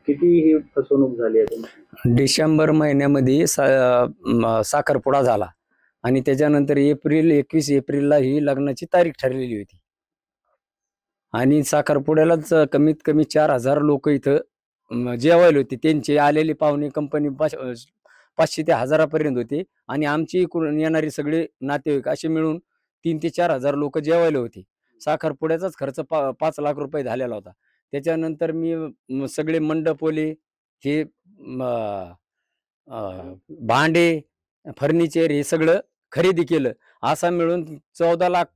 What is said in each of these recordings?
किती ही फसवणूक झाली आहे तुमची? डिसेंबर महिन्यामध्ये साखरपुडा झाला आणि त्याच्यानंतर 21 एप्रिलला ही लग्नाची तारीख ठरलेली होती आणि साखरपुड्यालाच कमीत कमी 4,000 लोक इथं जेवायला होते. त्यांचे आलेले पाहुणे कंपनी 500 ते 1000 पर्यंत होते आणि आमची इकडून येणारे सगळे नातेवाईक असे मिळून 3 ते 4,000 लोक जेवायला होते. साखरपुड्याचाच खर्च 5 लाख रुपये झालेला होता. त्याच्यानंतर मी सगळे मंडपवाले हे भांडे, फर्निचर हे सगळं खरेदी केलं. असा मिळून 14 लाख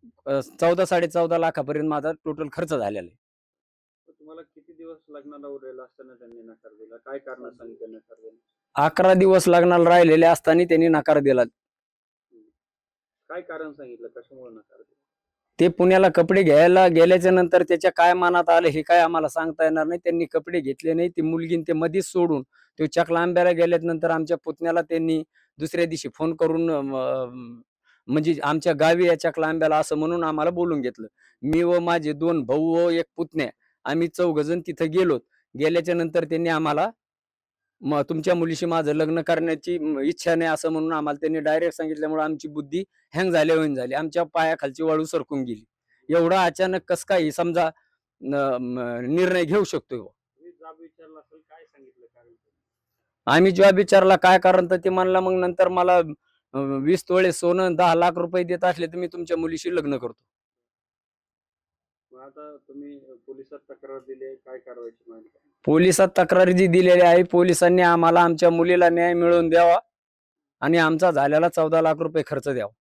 14-14.5 लाखापर्यंत माझा टोटल खर्च झालेला आहे. तर तुम्हाला किती दिवस लग्नाला उरलेला असताना त्यांनी नकार दिला? काय कारण सांगितलं नकार दिलं? 11 दिवस लग्नाला राहिलेले असताना त्यांनी नकार दिला. काय कारण सांगितलं? कशामुळे नकार दिला? ते पुण्याला कपडे घ्यायला गेल्याच्या नंतर त्याच्या काय मनात आलं हे काय आम्हाला सांगता येणार नाही. त्यांनी कपडे घेतले नाही. ती मुलगीन ते मधीच सोडून ते चकलांब्याला गेल्यानंतर आमच्या पुतण्याला त्यांनी दुसऱ्या दिवशी फोन करून म्हणजे आमच्या गावी या चकलांब्याला असं म्हणून आम्हाला बोलून घेतलं. मी व माझे 2 भाऊ व 1 पुतण्या आम्ही 4 जण तिथं गेलो. गेल्याच्या नंतर त्यांनी आम्हाला तुमच्या मुलीशी माझं लग्न करण्याची इच्छा नाही असं म्हणून आम्हाला त्यांनी डायरेक्ट सांगितल्यामुळे आमची बुद्धी हँग झाली. आमच्या पायाखालची वाळू सरकून गेली. एवढा अचानक कस काय समजा निर्णय घेऊ शकतो? तुम्ही जाब विचारला असेल, काय सांगितलं कारण? आम्ही जॉब विचारला काय कारण तर ते म्हणला मग नंतर मला 20 तोळे सोनं 10 लाख रुपये देत असले तर मी तुमच्या मुलीशी लग्न करतो. मग आता तुम्ही पोलिसात तक्रार दिली आहे, काय कारवाईची मागणी आहे? पोलिसात तक्रार जी दिलेली आहे, पोलिसांनी आम्हाला आमच्या मुलीला न्याय मिळवून द्यावा आणि आमचा झालेला 14 लाख रुपये खर्च द्यावा.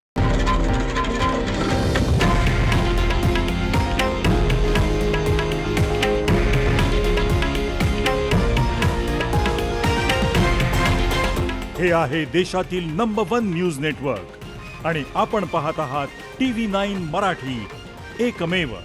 हे आहे देशातील नंबर 1 न्यूज नेटवर्क आणि आपण पाहत आहात TV9 मराठी, एकमेव.